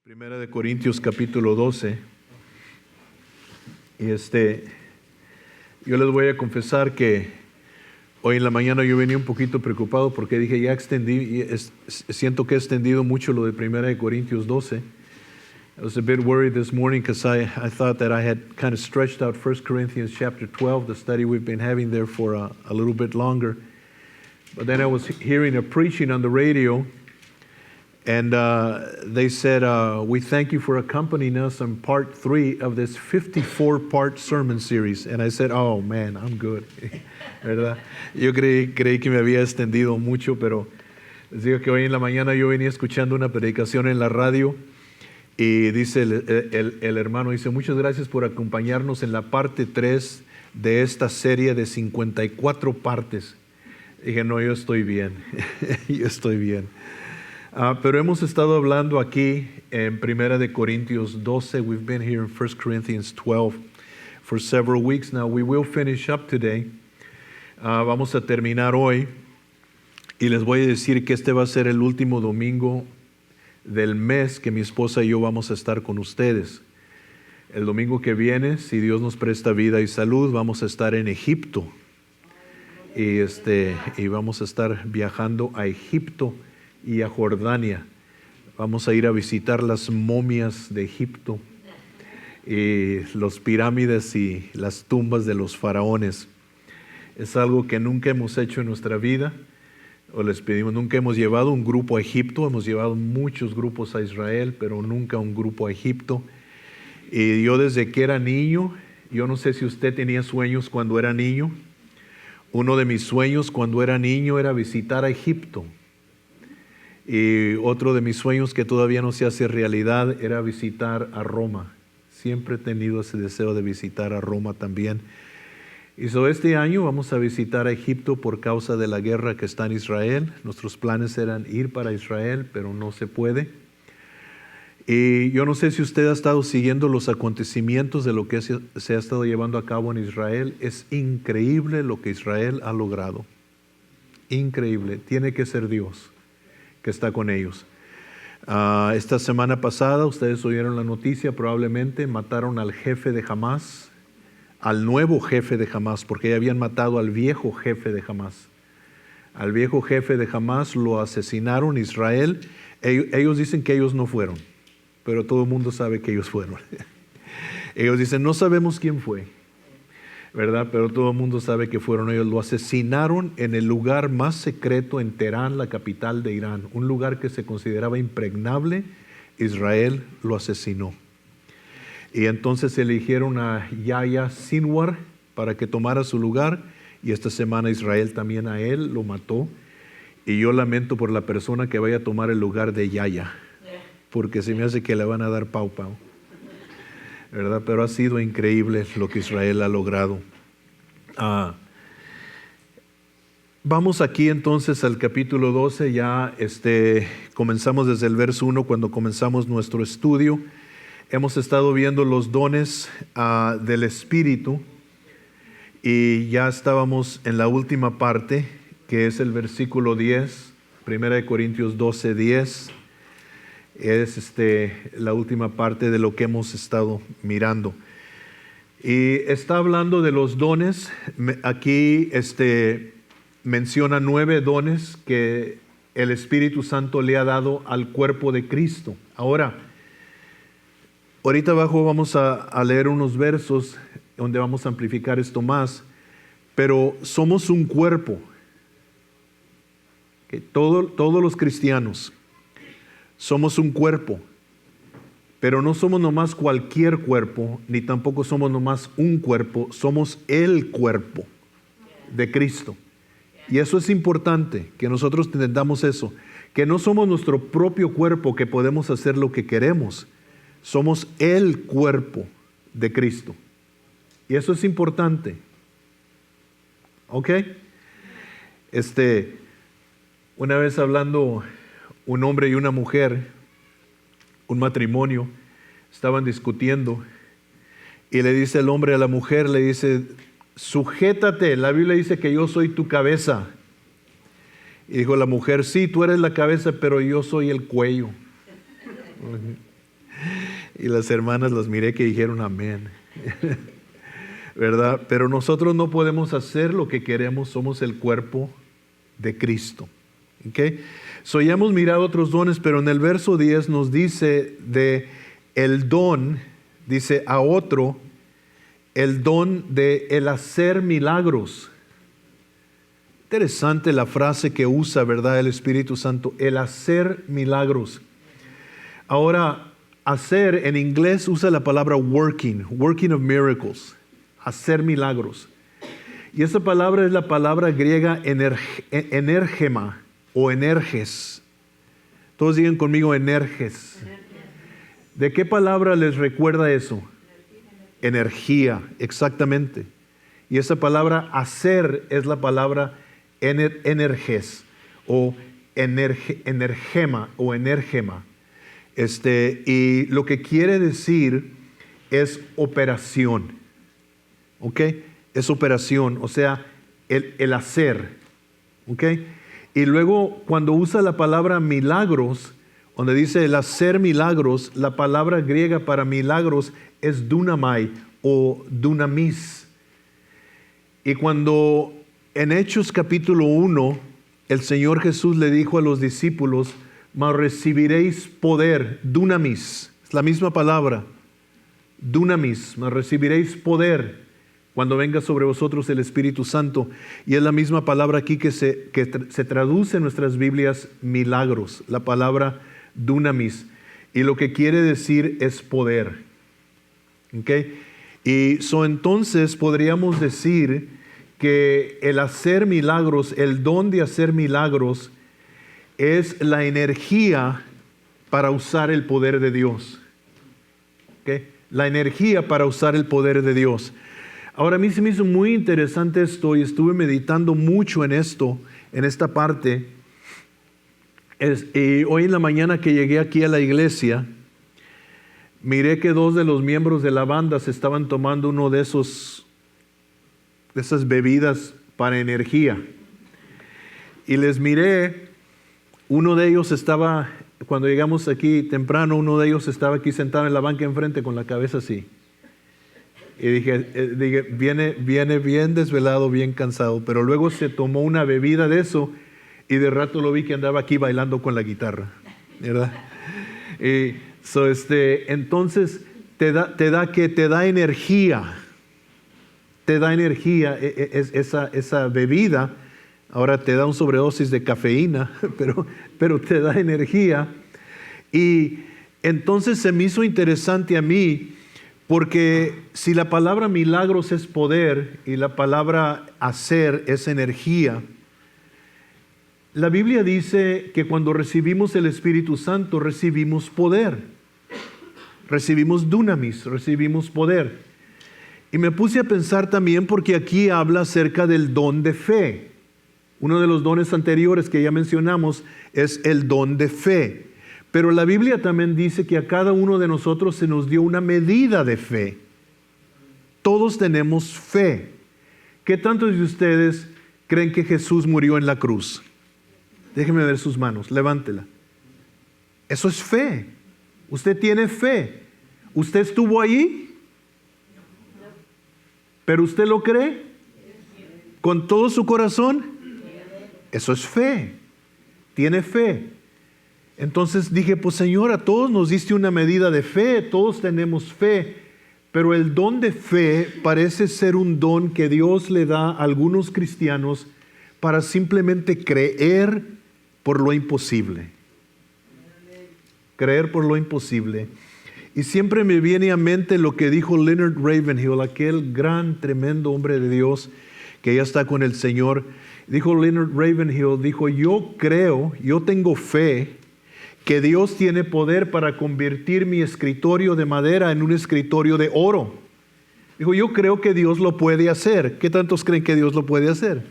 Primera de Corintios capítulo 12. Y yo les voy a confesar que hoy en la mañana yo venía un poquito preocupado porque dije, siento que he extendido mucho lo de Primera de Corintios 12. I was a bit worried this morning because I thought that I had kind of stretched out 1 Corinthians chapter 12, the study we've been having there for a little bit longer. But then I was hearing a preaching on the radio, and they said, we thank you for accompanying us on part 3 of this 54-part sermon series. And I said, oh man, I'm good. ¿Verdad? Yo creí que me había extendido mucho, pero les digo que hoy en la mañana yo venía escuchando una predicación en la radio y dice el hermano, dice, muchas gracias por acompañarnos en la parte 3 de esta serie de 54 partes. Dije, no, yo estoy bien, yo estoy bien. Pero hemos estado hablando aquí en Primera de Corintios 12. We've been here in 1 Corinthians 12 for several weeks now. We will finish up today. Vamos a terminar hoy. Y les voy a decir que este va a ser el último domingo del mes que mi esposa y yo vamos a estar con ustedes. El domingo que viene, si Dios nos presta vida y salud, vamos a estar en Egipto. Y vamos a estar viajando a Egipto y a Jordania. Vamos a ir a visitar las momias de Egipto y las pirámides y las tumbas de los faraones. Es algo que nunca hemos hecho en nuestra vida, o les pedimos, nunca hemos llevado un grupo a Egipto. Hemos llevado muchos grupos a Israel, pero nunca un grupo a Egipto. Y yo desde que era niño, yo no sé si usted tenía sueños cuando era niño. Uno de mis sueños cuando era niño era visitar a Egipto. Y otro de mis sueños que todavía no se hace realidad era visitar a Roma. Siempre he tenido ese deseo de visitar a Roma también. Y este año vamos a visitar a Egipto por causa de la guerra que está en Israel. Nuestros planes eran ir para Israel, pero no se puede. Y yo no sé si usted ha estado siguiendo los acontecimientos de lo que se ha estado llevando a cabo en Israel. Es increíble lo que Israel ha logrado. Increíble. Tiene que ser Dios que está con ellos. Esta semana pasada, ustedes oyeron la noticia, probablemente mataron al jefe de Hamas, al nuevo jefe de Hamas, porque ya habían matado al viejo jefe de Hamas. Al viejo jefe de Hamas lo asesinaron Israel. Ellos dicen que ellos no fueron, pero todo el mundo sabe que ellos fueron. Ellos dicen, no sabemos quién fue, ¿verdad? Pero todo el mundo sabe que fueron ellos. Lo asesinaron en el lugar más secreto en Teherán, la capital de Irán, un lugar que se consideraba impregnable. Israel lo asesinó. Y entonces eligieron a Yahya Sinwar para que tomara su lugar, y esta semana Israel también a él lo mató. Y yo lamento por la persona que vaya a tomar el lugar de Yahya, porque se me hace que le van a dar pau, ¿verdad? Pero ha sido increíble lo que Israel ha logrado. Vamos aquí entonces al capítulo 12, ya comenzamos desde el verso 1 cuando comenzamos nuestro estudio. Hemos estado viendo los dones del Espíritu y ya estábamos en la última parte, que es el versículo 10, 1 Corintios 12, 10. Es la última parte de lo que hemos estado mirando. Y está hablando de los dones. Aquí menciona 9 dones que el Espíritu Santo le ha dado al cuerpo de Cristo. Ahorita abajo vamos a leer unos versos donde vamos a amplificar esto más, pero somos un cuerpo. Todos los cristianos somos un cuerpo, pero no somos nomás cualquier cuerpo, ni tampoco somos nomás un cuerpo, somos el cuerpo de Cristo. Y eso es importante, que nosotros entendamos eso, que no somos nuestro propio cuerpo que podemos hacer lo que queremos, somos el cuerpo de Cristo. Y eso es importante. ¿Ok? Una vez hablando un hombre y una mujer, un matrimonio, estaban discutiendo y le dice el hombre a la mujer, le dice, sujétate, la Biblia dice que yo soy tu cabeza. Y dijo la mujer, sí, tú eres la cabeza, pero yo soy el cuello. Y las hermanas las miré que dijeron amén. ¿Verdad? Pero nosotros no podemos hacer lo que queremos, somos el cuerpo de Cristo. ¿Okay? So, ya hemos mirado otros dones, pero en el verso 10 nos dice de el don, dice a otro, el don de el hacer milagros. Interesante la frase que usa, ¿verdad? El Espíritu Santo, el hacer milagros. Ahora, hacer en inglés usa la palabra working of miracles, hacer milagros. Y esa palabra es la palabra griega energema o energes. Todos digan conmigo energes. ¿De qué palabra les recuerda eso? Energía, exactamente. Y esa palabra hacer es la palabra energes o energema o energema. Y lo que quiere decir es operación. ¿Ok? Es operación, o sea, el hacer. ¿Ok? Y luego cuando usa la palabra milagros, donde dice el hacer milagros, la palabra griega para milagros es dunamai o dunamis. Y cuando en Hechos capítulo 1, el Señor Jesús le dijo a los discípulos, mas recibiréis poder, dunamis, es la misma palabra, dunamis, mas recibiréis poder cuando venga sobre vosotros el Espíritu Santo. Y es la misma palabra aquí que se traduce en nuestras Biblias milagros, la palabra dunamis. Y lo que quiere decir es poder. ¿Ok? Y entonces podríamos decir que el hacer milagros, el don de hacer milagros, es la energía para usar el poder de Dios. ¿Ok? La energía para usar el poder de Dios. Ahora a mí se me hizo muy interesante esto y estuve meditando mucho en esto, en esta parte. Y hoy en la mañana que llegué aquí a la iglesia, miré que 2 de los miembros de la banda se estaban tomando uno de esas bebidas para energía. Y les miré, uno de ellos estaba, cuando llegamos aquí temprano, uno de ellos estaba aquí sentado en la banca enfrente con la cabeza así. Y dije, viene bien desvelado, bien cansado, pero luego se tomó una bebida de eso y de rato lo vi que andaba aquí bailando con la guitarra, ¿verdad? Entonces te da energía, esa bebida. Ahora te da un sobredosis de cafeína, pero te da energía. Y entonces se me hizo interesante a mí, porque si la palabra milagros es poder y la palabra hacer es energía, la Biblia dice que cuando recibimos el Espíritu Santo recibimos poder, recibimos dunamis, recibimos poder. Y me puse a pensar también porque aquí habla acerca del don de fe. Uno de los dones anteriores que ya mencionamos es el don de fe. Pero la Biblia también dice que a cada uno de nosotros se nos dio una medida de fe. Todos tenemos fe. ¿Qué tantos de ustedes creen que Jesús murió en la cruz? Déjenme ver sus manos, levántela. Eso es fe. Usted tiene fe. ¿Usted estuvo allí? ¿Pero usted lo cree? ¿Con todo su corazón? Eso es fe. Tiene fe. Entonces dije, pues Señor, a todos nos diste una medida de fe, todos tenemos fe, pero el don de fe parece ser un don que Dios le da a algunos cristianos para simplemente creer por lo imposible. Creer por lo imposible. Y siempre me viene a mente lo que dijo Leonard Ravenhill, aquel gran, tremendo hombre de Dios que ya está con el Señor. Dijo Leonard Ravenhill, dijo, yo tengo fe que Dios tiene poder para convertir mi escritorio de madera en un escritorio de oro. Dijo, yo creo que Dios lo puede hacer. ¿Qué tantos creen que Dios lo puede hacer?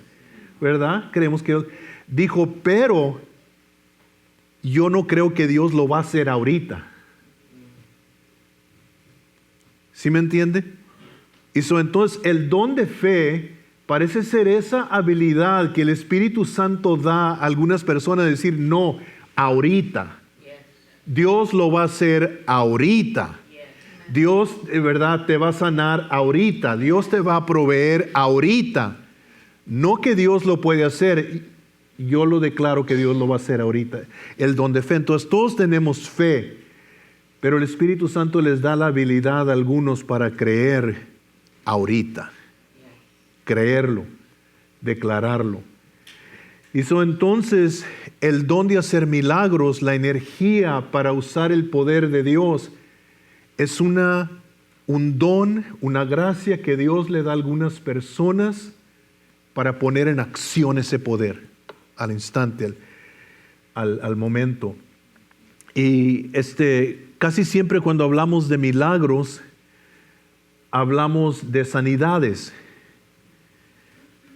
¿Verdad? Creemos que Dios. Dijo, pero yo no creo que Dios lo va a hacer ahorita. ¿Sí me entiende? Entonces el don de fe parece ser esa habilidad que el Espíritu Santo da a algunas personas de decir, no, ahorita. Dios lo va a hacer ahorita. Dios de verdad te va a sanar ahorita. Dios te va a proveer ahorita. No que Dios lo puede hacer. Yo lo declaro que Dios lo va a hacer ahorita. El don de fe. Entonces todos tenemos fe. Pero el Espíritu Santo les da la habilidad a algunos para creer ahorita. Creerlo. Declararlo. Y entonces el don de hacer milagros, la energía para usar el poder de Dios, es un don, una gracia que Dios le da a algunas personas para poner en acción ese poder al instante, al momento. Y casi siempre cuando hablamos de milagros, hablamos de sanidades.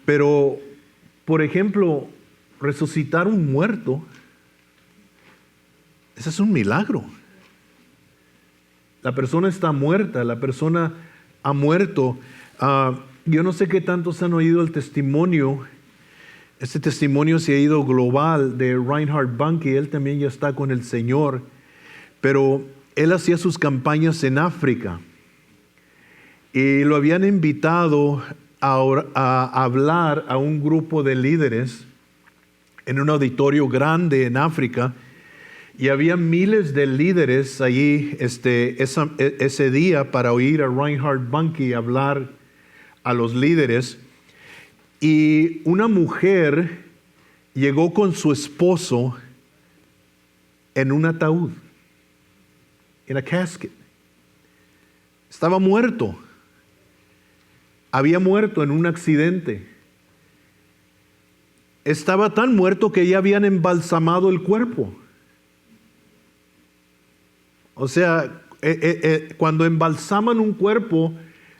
Pero, por ejemplo, resucitar un muerto, ese es un milagro. La persona está muerta, la persona ha muerto. Yo no sé qué tantos han oído el testimonio. Este testimonio se ha ido global de Reinhard Bonnke. Él también ya está con el Señor. Pero él hacía sus campañas en África. Y lo habían invitado a hablar a un grupo de líderes en un auditorio grande en África. Y había miles de líderes allí ese día para oír a Reinhard Bonnke hablar a los líderes. Y una mujer llegó con su esposo en un ataúd, en a casket. Estaba muerto. Había muerto en un accidente. Estaba tan muerto que ya habían embalsamado el cuerpo. O sea, cuando embalsaman un cuerpo,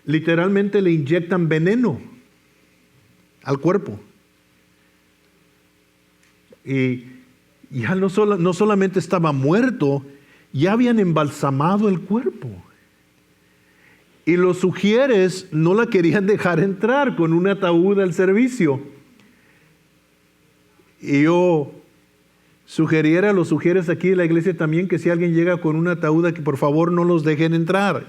literalmente le inyectan veneno al cuerpo. Y ya no solamente estaba muerto, ya habían embalsamado el cuerpo. Y los sugieres no la querían dejar entrar con un ataúd al servicio. Y yo sugeriera, los sugieres aquí en la iglesia también, que si alguien llega con un ataúd, que por favor no los dejen entrar.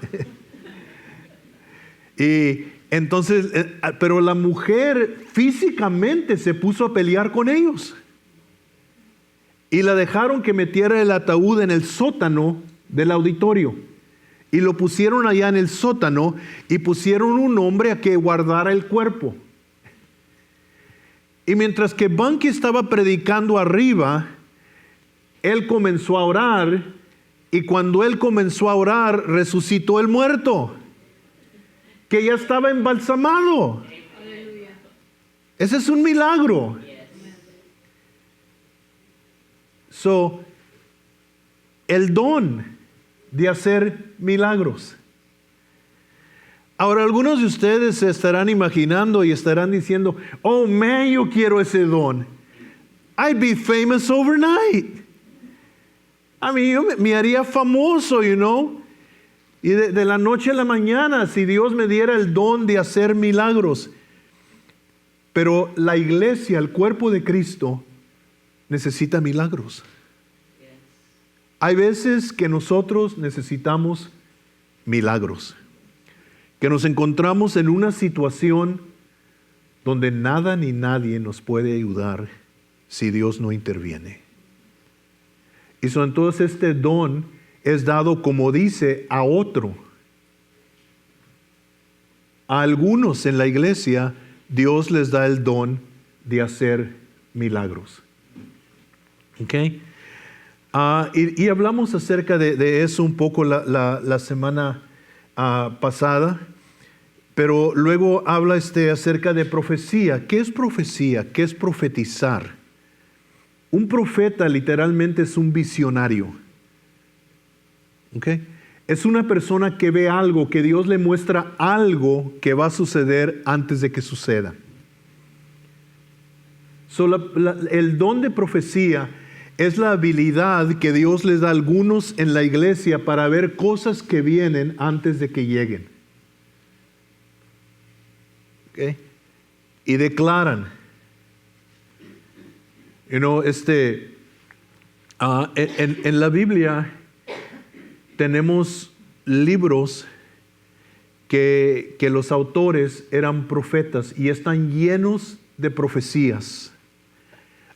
Y entonces, pero la mujer físicamente se puso a pelear con ellos. Y la dejaron que metiera el ataúd en el sótano del auditorio. Y lo pusieron allá en el sótano y pusieron un hombre a que guardara el cuerpo. Y mientras que Bonnke estaba predicando arriba, él comenzó a orar, y cuando él comenzó a orar, resucitó el muerto, que ya estaba embalsamado. Ese es un milagro. El don de hacer milagros. Ahora, algunos de ustedes se estarán imaginando y estarán diciendo, oh man, yo quiero ese don. I'd be famous overnight. Yo me haría famoso, you know. Y de la noche a la mañana, si Dios me diera el don de hacer milagros. Pero la iglesia, el cuerpo de Cristo, necesita milagros. Hay veces que nosotros necesitamos milagros. Que nos encontramos en una situación donde nada ni nadie nos puede ayudar si Dios no interviene. Y entonces este don es dado, como dice, a otro. A algunos en la iglesia, Dios les da el don de hacer milagros. ¿Ok? Y hablamos acerca de eso un poco la semana pasada, pero luego habla acerca de profecía. ¿Qué es profecía? ¿Qué es profetizar? Un profeta literalmente es un visionario. ¿Ok? Es una persona que ve algo, que Dios le muestra algo que va a suceder antes de que suceda. El don de profecía es la habilidad que Dios les da a algunos en la iglesia para ver cosas que vienen antes de que lleguen. ¿Okay? Y declaran. En la Biblia tenemos libros que los autores eran profetas y están llenos de profecías.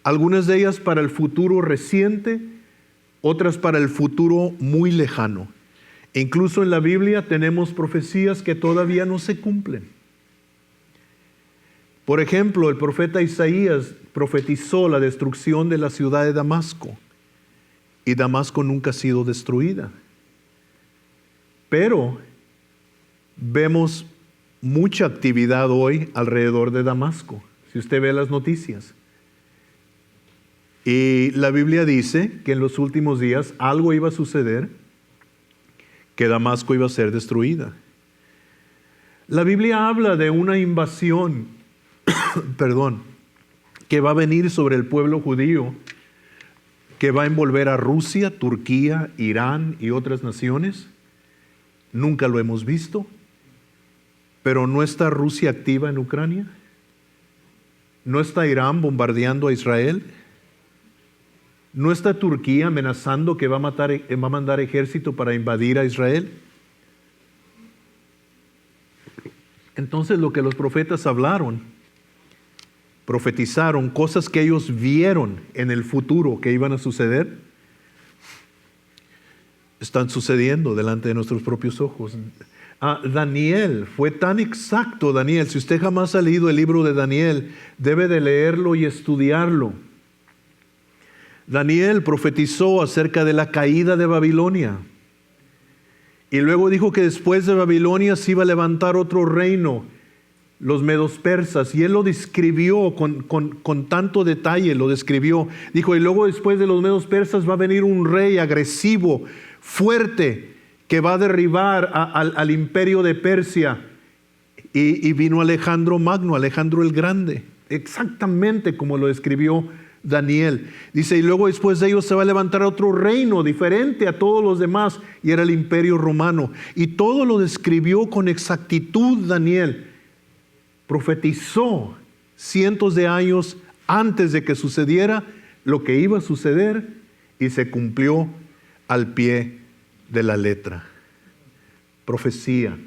Algunas de ellas para el futuro reciente, otras para el futuro muy lejano. Incluso en la Biblia tenemos profecías que todavía no se cumplen. Por ejemplo, el profeta Isaías profetizó la destrucción de la ciudad de Damasco, y Damasco nunca ha sido destruida. Pero vemos mucha actividad hoy alrededor de Damasco, si usted ve las noticias. Y la Biblia dice que en los últimos días algo iba a suceder, que Damasco iba a ser destruida. La Biblia habla de una invasión, que va a venir sobre el pueblo judío, que va a envolver a Rusia, Turquía, Irán y otras naciones. Nunca lo hemos visto, pero ¿no está Rusia activa en Ucrania? ¿No está Irán bombardeando a Israel? ¿No está Turquía amenazando que va a mandar ejército para invadir a Israel? Entonces lo que los profetas profetizaron cosas que ellos vieron en el futuro que iban a suceder, están sucediendo delante de nuestros propios ojos. Daniel, fue tan exacto Daniel. Si usted jamás ha leído el libro de Daniel, debe de leerlo y estudiarlo. Daniel profetizó acerca de la caída de Babilonia. Y luego dijo que después de Babilonia se iba a levantar otro reino, los medos persas, y él lo describió con tanto detalle, lo describió. Dijo, y luego después de los medos persas va a venir un rey agresivo, fuerte, que va a derribar al imperio de Persia. Y vino Alejandro Magno, Alejandro el Grande, exactamente como lo describió Daniel. Dice, y luego después de ellos se va a levantar otro reino diferente a todos los demás, y era el imperio romano. Y todo lo describió con exactitud Daniel. Profetizó cientos de años antes de que sucediera lo que iba a suceder, y se cumplió al pie de la letra. Profecía,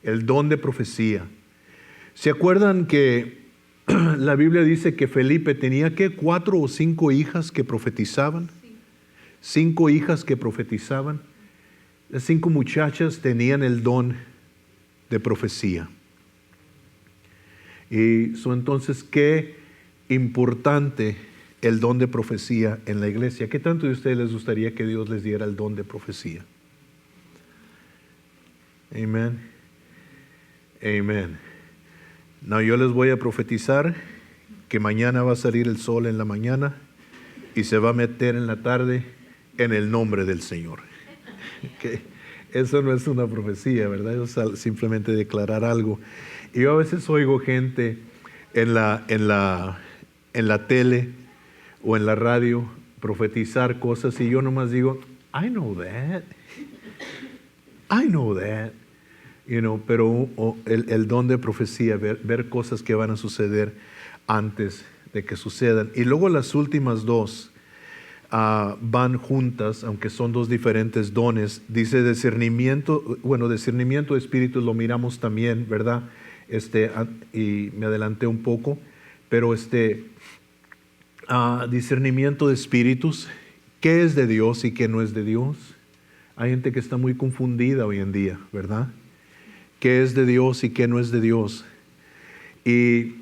el don de profecía. ¿Se acuerdan que la Biblia dice que Felipe tenía ¿qué? 4 o 5 hijas que profetizaban? 5 hijas que profetizaban. Las 5 muchachas tenían el don de profecía. Y entonces, qué importante el don de profecía en la iglesia. ¿Qué tanto de ustedes les gustaría que Dios les diera el don de profecía? Amén. Amén. No, yo les voy a profetizar que mañana va a salir el sol en la mañana y se va a meter en la tarde en el nombre del Señor. Okay. Eso no es una profecía, ¿verdad? Eso es simplemente declarar algo. Y yo a veces oigo gente en la tele o en la radio profetizar cosas, y yo nomás digo, I know that. Pero el don de profecía, ver cosas que van a suceder antes de que sucedan. Y luego las últimas dos van juntas, aunque son 2 diferentes dones. Dice discernimiento, discernimiento de espíritus lo miramos también, ¿verdad? Y me adelanté un poco, pero discernimiento de espíritus, ¿qué es de Dios y qué no es de Dios? Hay gente que está muy confundida hoy en día, ¿verdad? ¿Qué es de Dios y qué no es de Dios? ¿Y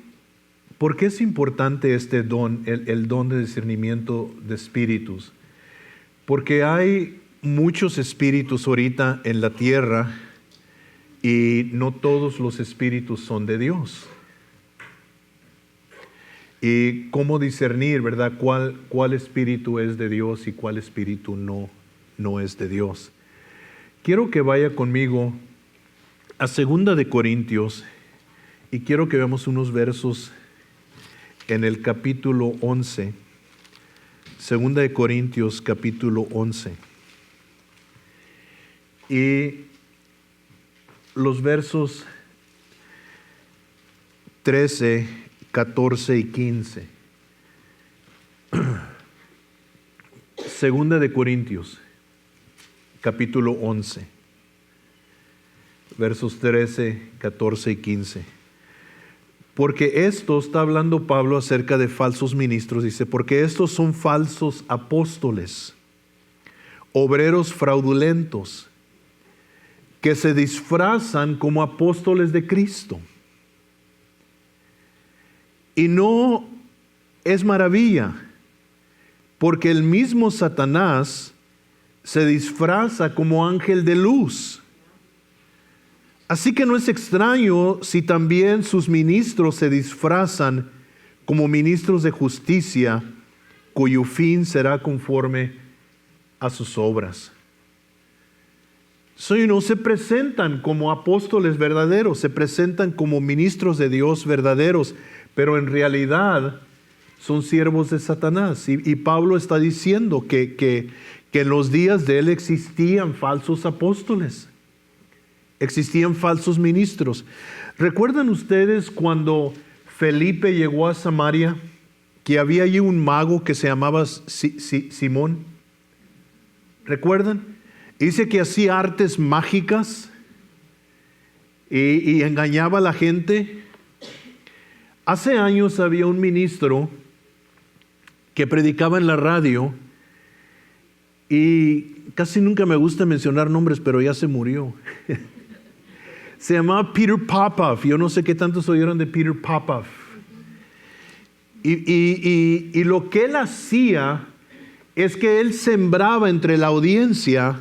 por qué es importante este don, el don de discernimiento de espíritus? Porque hay muchos espíritus ahorita en la tierra y no todos los espíritus son de Dios. Y cómo discernir, ¿verdad? ¿Cuál espíritu es de Dios y cuál espíritu no es de Dios? Quiero que vaya conmigo a 2 de Corintios, y quiero que veamos unos versos en el capítulo 11. 2 de Corintios capítulo 11. Y los versos 13, 14 y 15. 2 de Corintios capítulo 11, versos 13, 14 y 15. Porque esto está hablando Pablo acerca de falsos ministros. Dice, porque estos son falsos apóstoles, obreros fraudulentos, que se disfrazan como apóstoles de Cristo. Y no es maravilla, porque el mismo Satanás se disfraza como ángel de luz. Así que no es extraño si también sus ministros se disfrazan como ministros de justicia, cuyo fin será conforme a sus obras. No se presentan como apóstoles verdaderos, se presentan como ministros de Dios verdaderos, pero en realidad son siervos de Satanás. Y Pablo está diciendo que en los días de él existían falsos apóstoles, existían falsos ministros. ¿Recuerdan ustedes cuando Felipe llegó a Samaria, que había allí un mago que se llamaba Simón? ¿Recuerdan? Dice que hacía artes mágicas y engañaba a la gente. Hace años había un ministro que predicaba en la radio y casi nunca me gusta mencionar nombres, pero ya se murió. Se llamaba Peter Popoff. Yo no sé qué tantos oyeron de Peter Popoff. Y lo que él hacía es que él sembraba entre la audiencia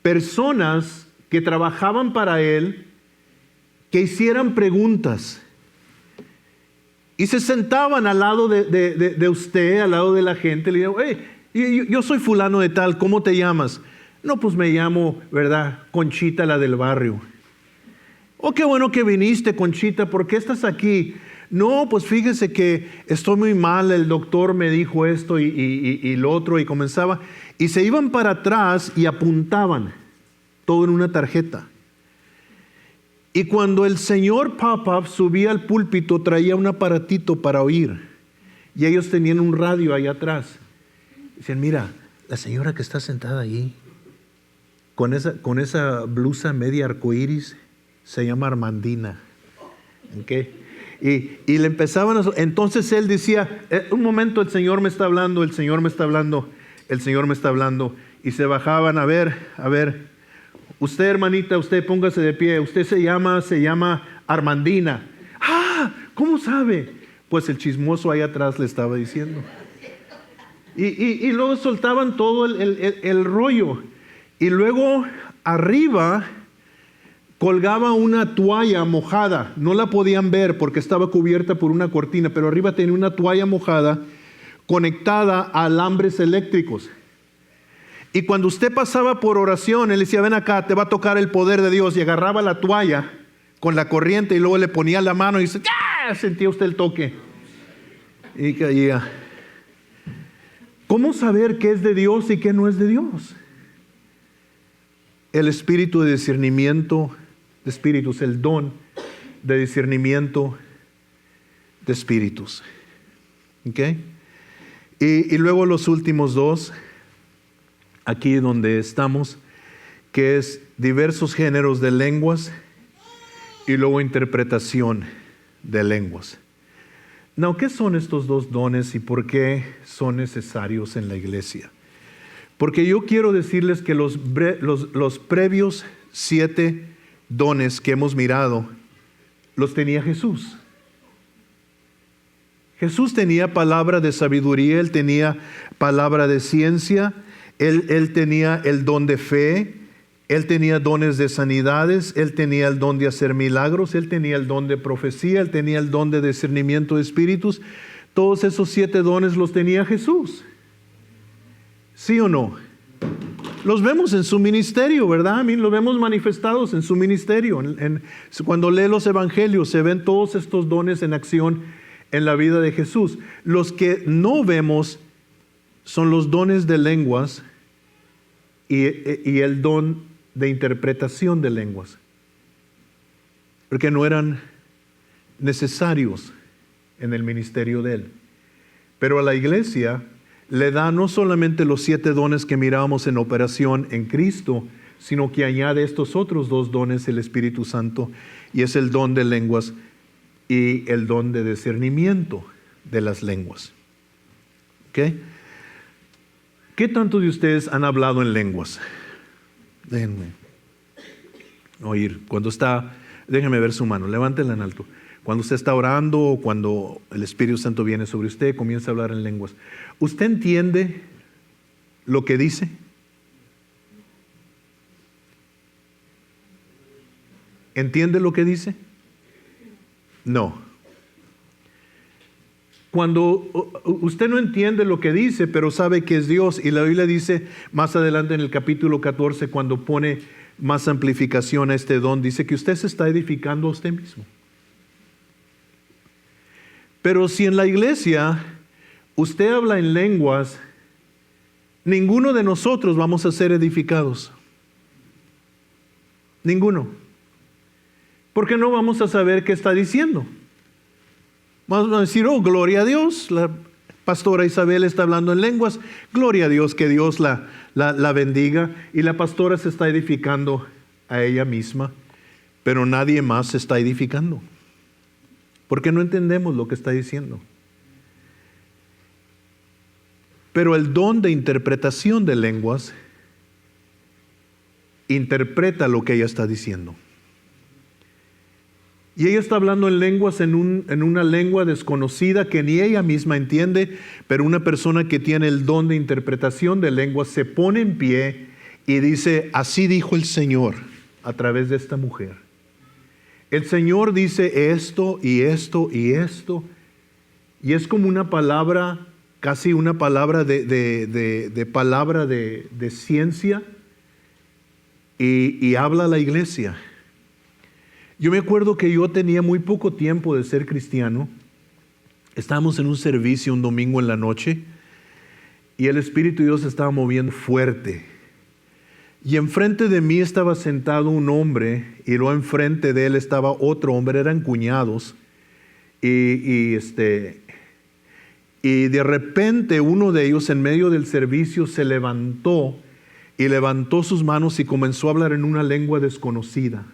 personas que trabajaban para él, que hicieran preguntas. Y se sentaban al lado de usted, al lado de la gente. Le digo, yo soy fulano de tal, ¿cómo te llamas? No, pues me llamo, ¿verdad? Conchita, la del barrio. Oh, qué bueno que viniste, Conchita, ¿por qué estás aquí? No, pues fíjese que estoy muy mal, el doctor me dijo esto y lo otro, y comenzaba. Y se iban para atrás y apuntaban todo en una tarjeta. Y cuando el señor Popoff subía al púlpito, traía un aparatito para oír. Y ellos tenían un radio ahí atrás. Dicen, mira, la señora que está sentada ahí, con esa blusa media arcoíris, se llama Armandina. ¿Okay? Y le empezaban a... Entonces él decía, un momento, el Señor me está hablando, el Señor me está hablando, el Señor me está hablando. Y se bajaban, a ver, usted hermanita, usted póngase de pie, usted se llama Armandina. Ah, ¿cómo sabe? Pues el chismoso ahí atrás le estaba diciendo. Y luego soltaban todo el rollo. Y luego arriba colgaba una toalla mojada. No la podían ver porque estaba cubierta por una cortina, pero arriba tenía una toalla mojada conectada a alambres eléctricos. Y cuando usted pasaba por oración, él decía, ven acá, te va a tocar el poder de Dios. Y agarraba la toalla con la corriente y luego le ponía la mano y dice, ¡ah! Sentía usted el toque. Y caía. ¿Cómo saber qué es de Dios y qué no es de Dios? El espíritu de discernimiento de espíritus, el don de discernimiento de espíritus. ¿Ok? Y luego los últimos dos, aquí donde estamos, que es diversos géneros de lenguas y luego interpretación de lenguas. No, ¿qué son estos dos dones y por qué son necesarios en la iglesia? Porque yo quiero decirles que los previos 7 dones que hemos mirado, los tenía Jesús. Jesús tenía palabra de sabiduría, Él tenía palabra de ciencia, Él tenía el don de fe, Él tenía dones de sanidades, Él tenía el don de hacer milagros, Él tenía el don de profecía, Él tenía el don de discernimiento de espíritus. Todos esos 7 dones los tenía Jesús. ¿Sí o no? Los vemos en su ministerio, ¿verdad? Los vemos manifestados en su ministerio. Cuando lee los evangelios se ven todos estos dones en acción en la vida de Jesús. Los que no vemos son los dones de lenguas y el don de interpretación de lenguas, porque no eran necesarios en el ministerio de Él. Pero a la iglesia le da no solamente los 7 dones que mirábamos en operación en Cristo, sino que añade estos otros 2 dones el Espíritu Santo, y es el don de lenguas y el don de discernimiento de las lenguas. ¿Ok? ¿Qué tantos de ustedes han hablado en lenguas? Déjenme oír. Déjenme ver su mano, levántela en alto. Cuando usted está orando o cuando el Espíritu Santo viene sobre usted, comienza a hablar en lenguas. ¿Usted entiende lo que dice? ¿Entiende lo que dice? No. Cuando usted no entiende lo que dice, pero sabe que es Dios, y la Biblia dice más adelante en el capítulo 14, cuando pone más amplificación a este don, dice que usted se está edificando a usted mismo. Pero si en la iglesia usted habla en lenguas, ninguno de nosotros vamos a ser edificados. Ninguno. Porque no vamos a saber qué está diciendo. Vamos a decir, oh, gloria a Dios, la pastora Isabel está hablando en lenguas, gloria a Dios, que Dios la bendiga, y la pastora se está edificando a ella misma, pero nadie más se está edificando, porque no entendemos lo que está diciendo. Pero el don de interpretación de lenguas interpreta lo que ella está diciendo. Y ella está hablando en lenguas, en una lengua desconocida que ni ella misma entiende, pero una persona que tiene el don de interpretación de lenguas se pone en pie y dice, así dijo el Señor a través de esta mujer. El Señor dice esto y esto y esto, y es como una palabra, casi una palabra de ciencia, y habla a la iglesia. Yo me acuerdo que yo tenía muy poco tiempo de ser cristiano. Estábamos en un servicio un domingo en la noche y el Espíritu de Dios se estaba moviendo fuerte. Y enfrente de mí estaba sentado un hombre y luego enfrente de él estaba otro hombre, eran cuñados. Y de repente uno de ellos en medio del servicio se levantó y levantó sus manos y comenzó a hablar en una lengua desconocida.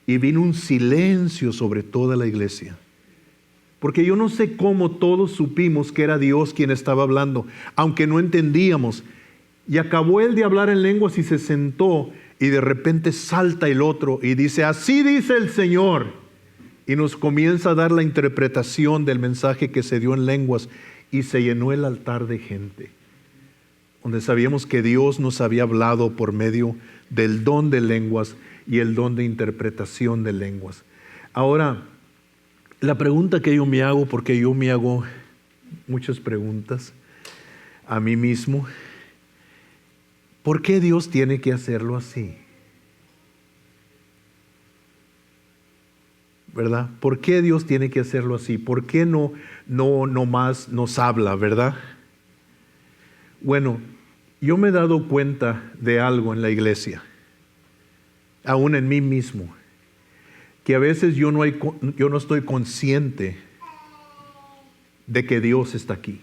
Y vino un silencio sobre toda la iglesia. Porque yo no sé cómo todos supimos que era Dios quien estaba hablando, aunque no entendíamos. Y acabó él de hablar en lenguas y se sentó, y de repente salta el otro y dice, así dice el Señor. Y nos comienza a dar la interpretación del mensaje que se dio en lenguas, y se llenó el altar de gente, donde sabíamos que Dios nos había hablado por medio del don de lenguas y el don de interpretación de lenguas. Ahora, la pregunta que yo me hago, porque yo me hago muchas preguntas a mí mismo, ¿por qué Dios tiene que hacerlo así? ¿Verdad? ¿Por qué Dios tiene que hacerlo así? ¿Por qué no más nos habla, verdad? Bueno, yo me he dado cuenta de algo en la iglesia, aún en mí mismo, que a veces yo no estoy consciente de que Dios está aquí.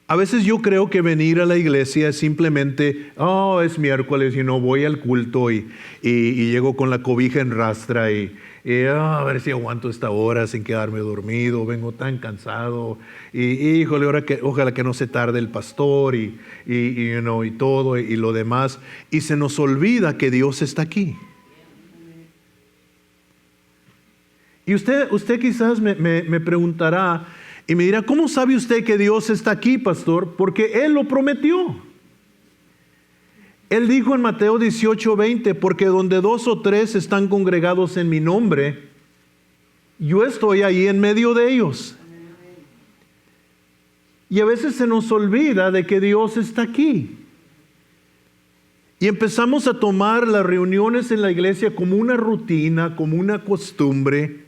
A veces yo creo que venir a la iglesia es simplemente, es miércoles y no voy al culto y llego con la cobija en rastra y a ver si aguanto esta hora sin quedarme dormido, vengo tan cansado y híjole, ojalá que no se tarde el pastor y todo y lo demás, y se nos olvida que Dios está aquí. Y usted quizás me preguntará y me dirá, ¿cómo sabe usted que Dios está aquí, pastor? Porque Él lo prometió. Él dijo en Mateo 18:20, porque donde 2 o 3 están congregados en mi nombre, yo estoy ahí en medio de ellos. Y a veces se nos olvida de que Dios está aquí. Y empezamos a tomar las reuniones en la iglesia como una rutina, como una costumbre.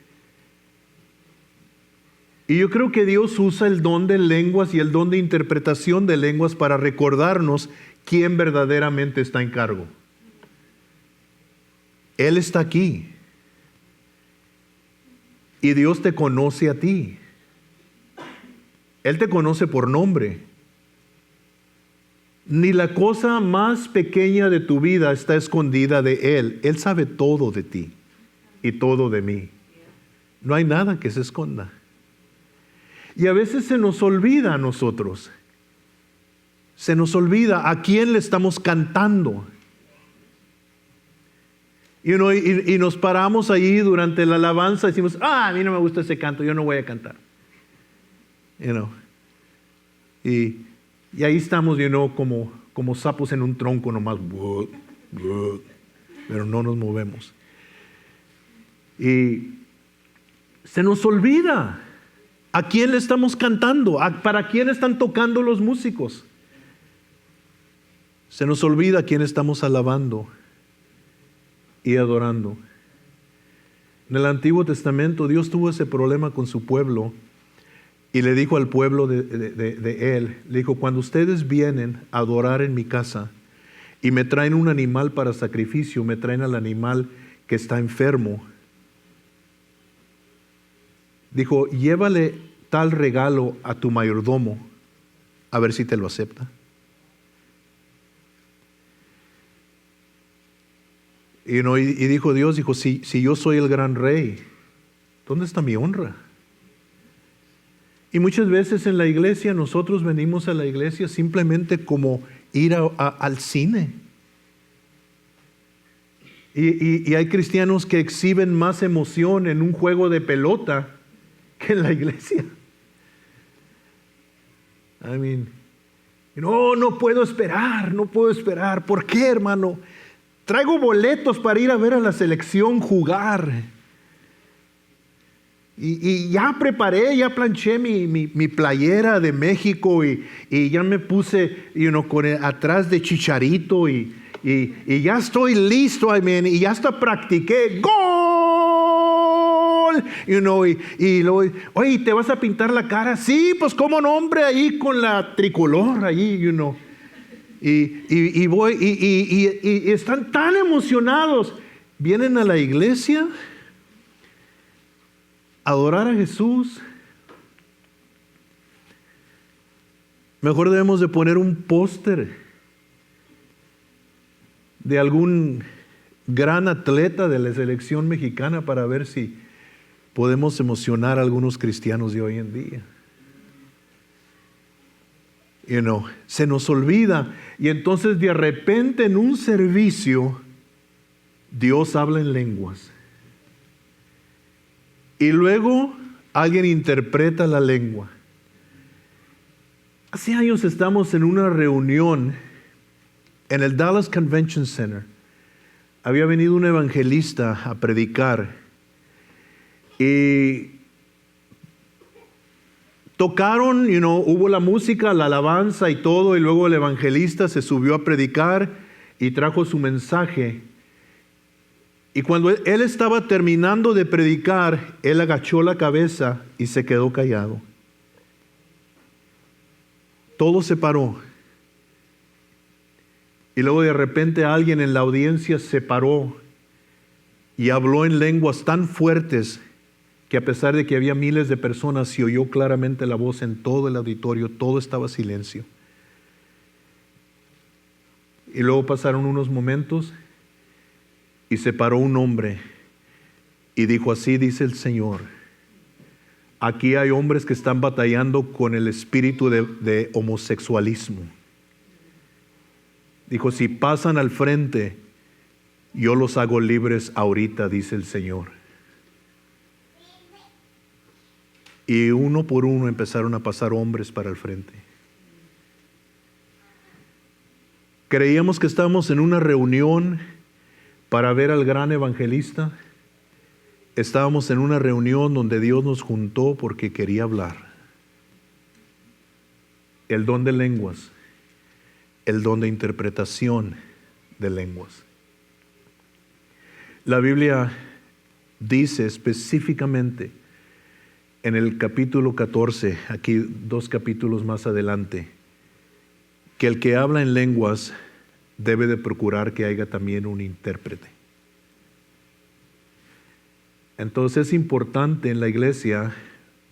Y yo creo que Dios usa el don de lenguas y el don de interpretación de lenguas para recordarnos quién verdaderamente está en cargo. Él está aquí. Y Dios te conoce a ti. Él te conoce por nombre. Ni la cosa más pequeña de tu vida está escondida de Él. Él sabe todo de ti y todo de mí. No hay nada que se esconda. Y a veces se nos olvida a nosotros. Se nos olvida a quién le estamos cantando. Y nos paramos ahí durante la alabanza y decimos, a mí no me gusta ese canto, yo no voy a cantar. Y ahí estamos, como sapos en un tronco nomás, pero no nos movemos. Y se nos olvida a quién le estamos cantando, para quién están tocando los músicos. Se nos olvida a quién estamos alabando y adorando. En el Antiguo Testamento Dios tuvo ese problema con su pueblo y le dijo al pueblo de Él, le dijo, cuando ustedes vienen a adorar en mi casa y me traen un animal para sacrificio, me traen al animal que está enfermo, dijo, llévale tal regalo a tu mayordomo, a ver si te lo acepta. Y dijo Dios, si yo soy el gran rey, ¿dónde está mi honra? Y muchas veces en la iglesia, nosotros venimos a la iglesia simplemente como ir al cine. Y hay cristianos que exhiben más emoción en un juego de pelota que en la iglesia. No puedo esperar. ¿Por qué, hermano? Traigo boletos para ir a ver a la selección jugar. Y ya preparé, ya planché mi playera de México y ya me puse atrás de Chicharito y ya estoy listo, y ya hasta practiqué. ¡Gol! Y luego, oye, ¿te vas a pintar la cara? Sí, pues cómo no, hombre, ahí con la tricolor, ahí, Y voy, y están tan emocionados. Vienen a la iglesia a adorar a Jesús. Mejor debemos de poner un póster de algún gran atleta de la selección mexicana para ver si podemos emocionar a algunos cristianos de hoy en día. Se nos olvida, y entonces de repente en un servicio Dios habla en lenguas y luego alguien interpreta la lengua. Hace años estamos en una reunión en el Dallas Convention Center. Había venido un evangelista a predicar y tocaron, hubo la música, la alabanza y todo, y luego el evangelista se subió a predicar y trajo su mensaje. Y cuando él estaba terminando de predicar, él agachó la cabeza y se quedó callado. Todo se paró. Y luego de repente alguien en la audiencia se paró y habló en lenguas tan fuertes que a pesar de que había miles de personas, se oyó claramente la voz en todo el auditorio, todo estaba silencio. Y luego pasaron unos momentos y se paró un hombre y dijo, así dice el Señor, aquí hay hombres que están batallando con el espíritu de homosexualismo. Dijo, si pasan al frente, yo los hago libres ahorita, dice el Señor. Y uno por uno empezaron a pasar hombres para el frente. Creíamos que estábamos en una reunión para ver al gran evangelista. Estábamos en una reunión donde Dios nos juntó porque quería hablar. El don de lenguas, el don de interpretación de lenguas. La Biblia dice específicamente en el capítulo 14, aquí 2 capítulos más adelante, que el que habla en lenguas debe de procurar que haya también un intérprete. Entonces es importante en la iglesia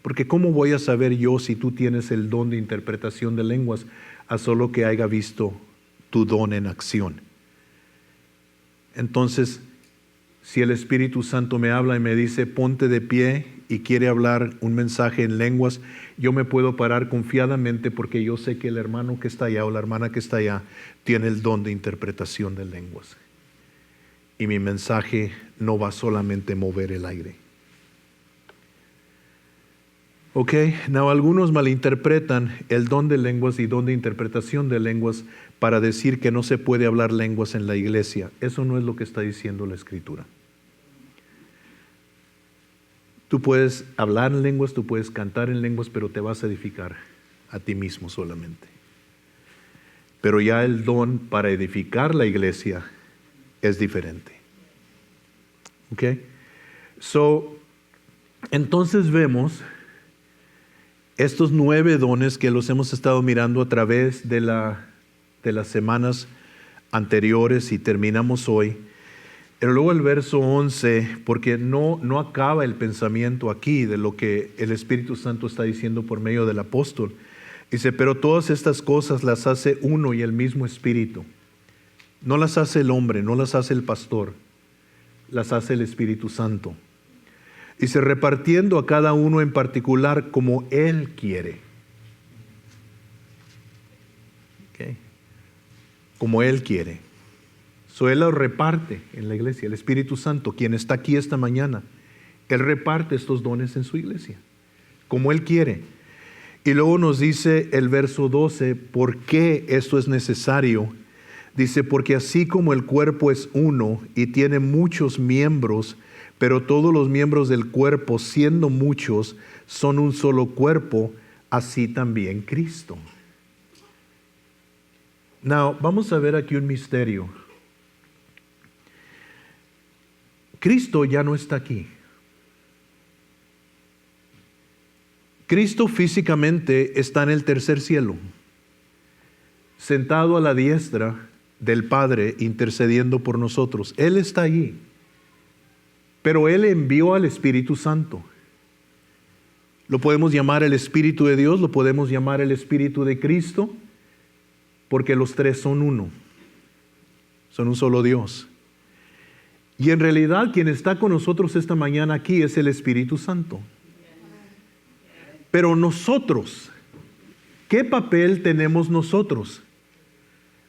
Porque ¿cómo voy a saber yo si tú tienes el don de interpretación de lenguas a solo que haya visto tu don en acción? Entonces, si el Espíritu Santo me habla y me dice, ponte de pie y quiere hablar un mensaje en lenguas, yo me puedo parar confiadamente porque yo sé que el hermano que está allá o la hermana que está allá tiene el don de interpretación de lenguas. Y mi mensaje no va solamente a mover el aire. Ok, now algunos malinterpretan el don de lenguas y don de interpretación de lenguas para decir que no se puede hablar lenguas en la iglesia. Eso no es lo que está diciendo la Escritura. Tú puedes hablar en lenguas, tú puedes cantar en lenguas, pero te vas a edificar a ti mismo solamente. Pero ya el don para edificar la iglesia es diferente. ¿Ok? Entonces vemos estos 9 dones que los hemos estado mirando a través de las semanas anteriores y terminamos hoy. Pero luego el verso 11, porque no acaba el pensamiento aquí de lo que el Espíritu Santo está diciendo por medio del apóstol. Dice, pero todas estas cosas las hace uno y el mismo Espíritu. No las hace el hombre, no las hace el pastor, las hace el Espíritu Santo. Dice, repartiendo a cada uno en particular como Él quiere. Okay. Como Él quiere. Él los reparte en la iglesia, el Espíritu Santo, quien está aquí esta mañana. Él reparte estos dones en su iglesia, como Él quiere. Y luego nos dice el verso 12, ¿por qué esto es necesario? Dice, porque así como el cuerpo es uno y tiene muchos miembros, pero todos los miembros del cuerpo, siendo muchos, son un solo cuerpo, así también Cristo. Now, vamos a ver aquí un misterio. Cristo ya no está aquí. Cristo físicamente está en el tercer cielo, sentado a la diestra del Padre, intercediendo por nosotros. Él está allí, pero Él envió al Espíritu Santo. Lo podemos llamar el Espíritu de Dios, lo podemos llamar el Espíritu de Cristo, porque los tres son uno, son un solo Dios. Y en realidad quien está con nosotros esta mañana aquí es el Espíritu Santo. Pero nosotros, ¿qué papel tenemos nosotros?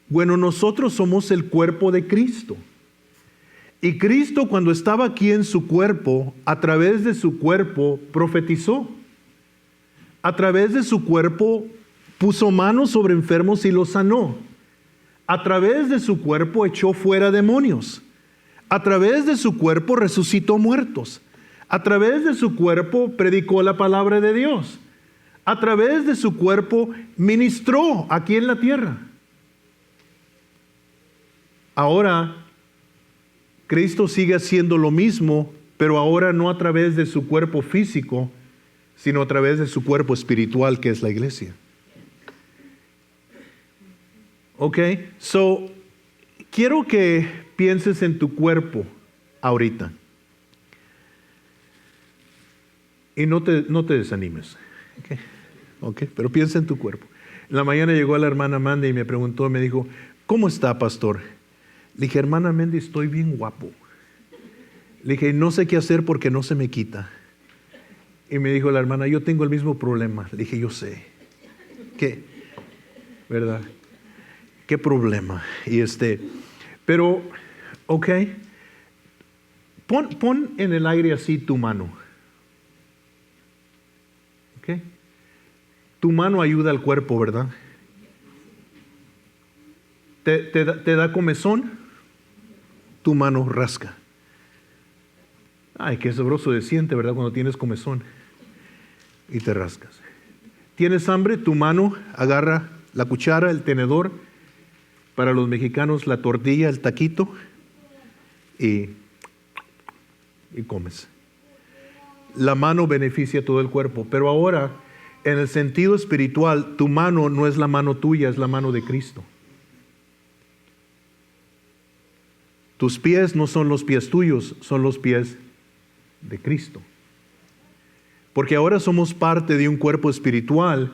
Bueno, nosotros somos el cuerpo de Cristo. Y Cristo, cuando estaba aquí en su cuerpo, a través de su cuerpo profetizó. A través de su cuerpo puso manos sobre enfermos y los sanó. A través de su cuerpo echó fuera demonios. A través de su cuerpo resucitó muertos. A través de su cuerpo predicó la palabra de Dios. A través de su cuerpo ministró aquí en la tierra. Ahora, Cristo sigue haciendo lo mismo, pero ahora no a través de su cuerpo físico, sino a través de su cuerpo espiritual, que es la iglesia. Ok, quiero que pienses en tu cuerpo ahorita. Y no te desanimes. Okay, pero piensa en tu cuerpo. En la mañana llegó la hermana Mandy y me preguntó, me dijo, ¿cómo está, pastor? Le dije, hermana Mandy, estoy bien guapo. Le dije, no sé qué hacer porque no se me quita. Y me dijo la hermana, yo tengo el mismo problema. Le dije, yo sé. ¿Qué? ¿Verdad? ¿Qué problema? Pero, ok. Pon en el aire así tu mano. Ok. Tu mano ayuda al cuerpo, ¿verdad? ¿Te da comezón? Tu mano rasca. Ay, qué sabroso se siente, ¿verdad? Cuando tienes comezón y te rascas. ¿Tienes hambre? Tu mano agarra la cuchara, el tenedor, para los mexicanos la tortilla, el taquito, y comes. La mano beneficia todo el cuerpo, pero ahora, en el sentido espiritual, tu mano no es la mano tuya, es la mano de Cristo. Tus pies no son los pies tuyos, son los pies de Cristo. porque ahora somos parte de un cuerpo espiritual,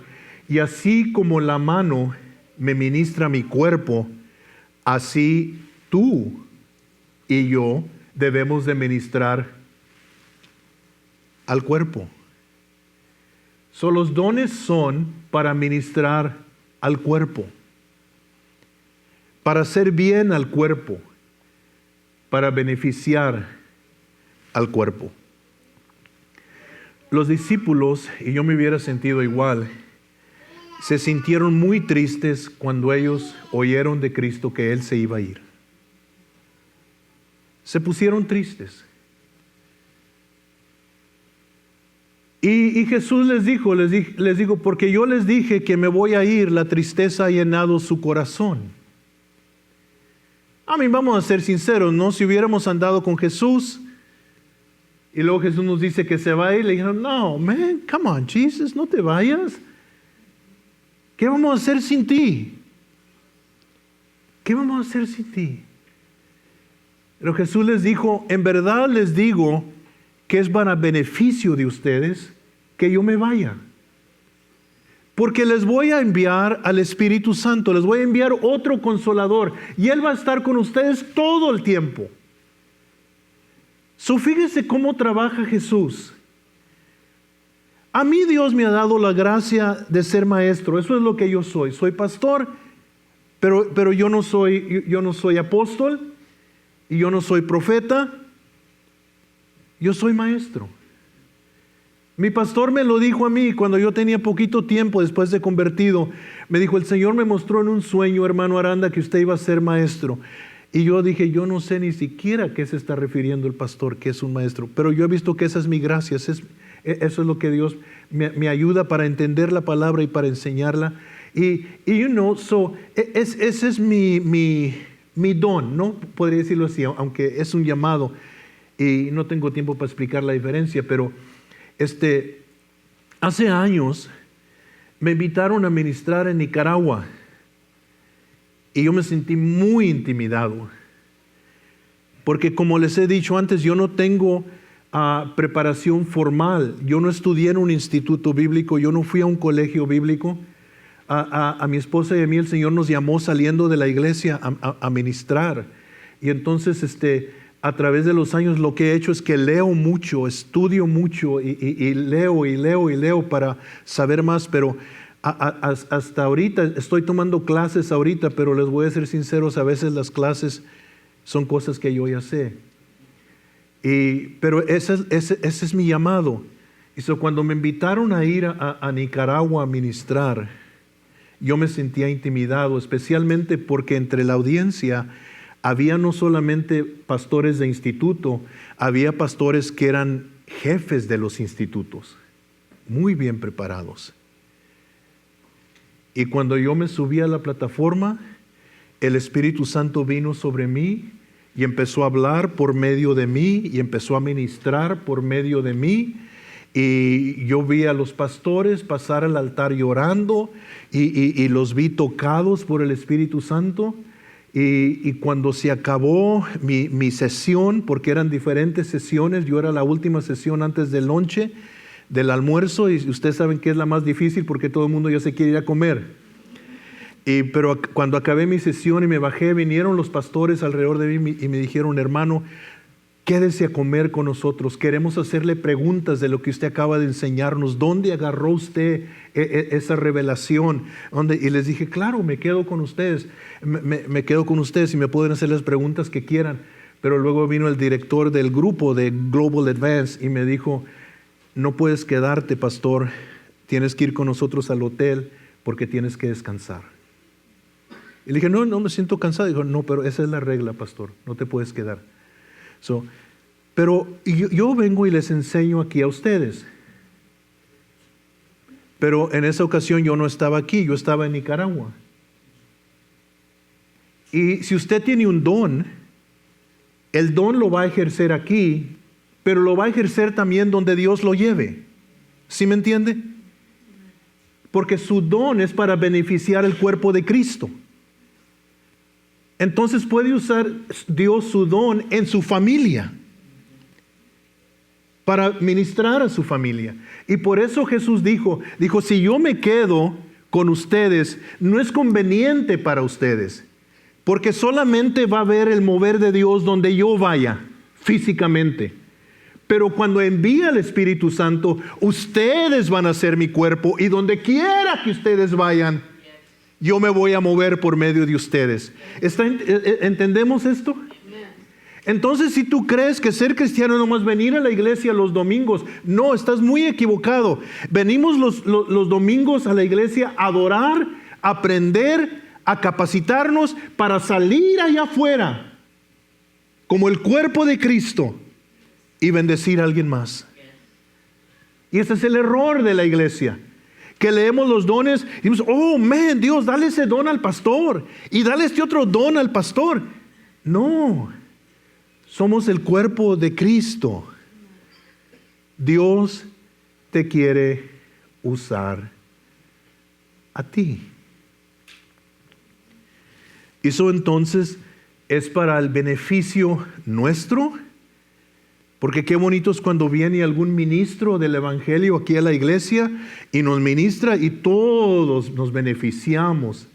y así como la mano me ministra mi cuerpo, así tú y yo debemos de ministrar al cuerpo. Los dones son para ministrar al cuerpo, para hacer bien al cuerpo, para beneficiar al cuerpo. Los discípulos, y yo me hubiera sentido igual, se sintieron muy tristes cuando ellos oyeron de Cristo que Él se iba a ir. Se pusieron tristes. Y Jesús les dijo, porque yo les dije que me voy a ir, la tristeza ha llenado su corazón. Vamos a ser sinceros, ¿no? Si hubiéramos andado con Jesús y luego Jesús nos dice que se va a ir, le dijeron, no, man, come on, Jesus, no te vayas. ¿Qué vamos a hacer sin ti? ¿Qué vamos a hacer sin ti? Pero Jesús les dijo, en verdad les digo que es para beneficio de ustedes que yo me vaya. Porque les voy a enviar al Espíritu Santo, les voy a enviar otro consolador, y Él va a estar con ustedes todo el tiempo. Fíjense cómo trabaja Jesús. A mí Dios me ha dado la gracia de ser maestro, eso es lo que yo soy. Soy pastor, pero yo no soy apóstol, y yo no soy profeta, yo soy maestro. Mi pastor me lo dijo a mí cuando yo tenía poquito tiempo después de convertido. Me dijo, el Señor me mostró en un sueño, hermano Aranda, que usted iba a ser maestro. Y yo dije, yo no sé ni siquiera a qué se está refiriendo el pastor, que es un maestro. Pero yo he visto que esa es mi gracia, eso es lo que Dios me ayuda para entender la palabra y para enseñarla. Y ese es mi don, ¿no? Podría decirlo así, aunque es un llamado. Y no tengo tiempo para explicar la diferencia, pero hace años me invitaron a ministrar en Nicaragua y yo me sentí muy intimidado, porque como les he dicho antes, yo no tengo preparación formal, yo no estudié en un instituto bíblico, yo no fui a un colegio bíblico. A mi esposa y a mí el Señor nos llamó saliendo de la iglesia a ministrar, y entonces a través de los años lo que he hecho es que leo mucho, estudio mucho y leo para saber más, pero hasta ahorita estoy tomando clases ahorita, pero les voy a ser sinceros, a veces las clases son cosas que yo ya sé. Pero ese es mi llamado. Y cuando me invitaron a ir a Nicaragua a ministrar, yo me sentía intimidado, especialmente porque entre la audiencia había no solamente pastores de instituto, había pastores que eran jefes de los institutos, muy bien preparados. Y cuando yo me subí a la plataforma, el Espíritu Santo vino sobre mí y empezó a hablar por medio de mí y empezó a ministrar por medio de mí. Y yo vi a los pastores pasar al altar llorando y los vi tocados por el Espíritu Santo. Y cuando se acabó mi sesión, porque eran diferentes sesiones, yo era la última sesión antes del lonche, del almuerzo, y ustedes saben que es la más difícil porque todo el mundo ya se quiere ir a comer. Pero cuando acabé mi sesión y me bajé, vinieron los pastores alrededor de mí y me dijeron, hermano, quédese a comer con nosotros, queremos hacerle preguntas de lo que usted acaba de enseñarnos. ¿Dónde agarró usted esa revelación? Y les dije, claro, me quedo con ustedes, me quedo con ustedes y me pueden hacer las preguntas que quieran. Pero luego vino el director del grupo de Global Advance y me dijo, no puedes quedarte, pastor, tienes que ir con nosotros al hotel porque tienes que descansar. Y le dije, no me siento cansado. Dijo, no, pero esa es la regla, pastor, no te puedes quedar. Pero yo vengo y les enseño aquí a ustedes. Pero en esa ocasión yo no estaba aquí, yo estaba en Nicaragua. Y si usted tiene un don, el don lo va a ejercer aquí, pero lo va a ejercer también donde Dios lo lleve. ¿Sí me entiende? Porque su don es para beneficiar el cuerpo de Cristo. Entonces puede usar Dios su don en su familia. para ministrar a su familia. Y por eso Jesús dijo, si yo me quedo con ustedes, no es conveniente para ustedes, porque solamente va a haber el mover de Dios donde yo vaya, físicamente. Pero cuando envíe al Espíritu Santo, ustedes van a ser mi cuerpo, y donde quiera que ustedes vayan, yo me voy a mover por medio de ustedes. ¿Entendemos esto? Entonces, si tú crees que ser cristiano no es venir a la iglesia los domingos, no, estás muy equivocado. Venimos los domingos a la iglesia a adorar, a aprender, a capacitarnos para salir allá afuera como el cuerpo de Cristo y bendecir a alguien más. Y ese es el error de la iglesia, que leemos los dones y decimos, oh, man, Dios, dale ese don al pastor y dale este otro don al pastor. No, somos el cuerpo de Cristo. Dios te quiere usar a ti. Eso entonces es para el beneficio nuestro, porque qué bonito es cuando viene algún ministro del evangelio aquí a la iglesia y nos ministra y todos nos beneficiamos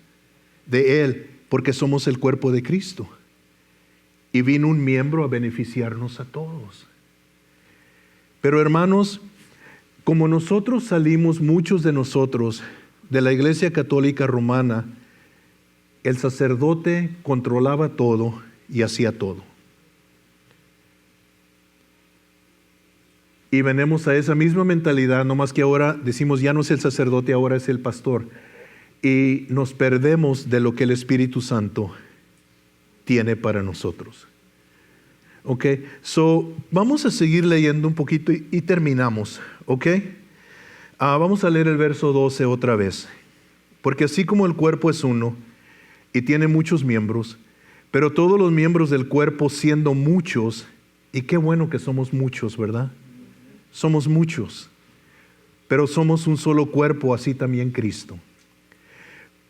de él, porque somos el cuerpo de Cristo. Y vino un miembro a beneficiarnos a todos. Pero hermanos, como nosotros salimos, muchos de nosotros, de la Iglesia Católica Romana, el sacerdote controlaba todo y hacía todo. Y venimos a esa misma mentalidad, no más que ahora decimos ya no es el sacerdote, ahora es el pastor. Y nos perdemos de lo que el Espíritu Santo tiene para nosotros. Ok, vamos a seguir leyendo un poquito y terminamos. Ok, vamos a leer el verso 12 otra vez. Porque así como el cuerpo es uno y tiene muchos miembros, pero todos los miembros del cuerpo siendo muchos, y qué bueno que somos muchos, ¿verdad? Somos muchos, pero somos un solo cuerpo, así también Cristo.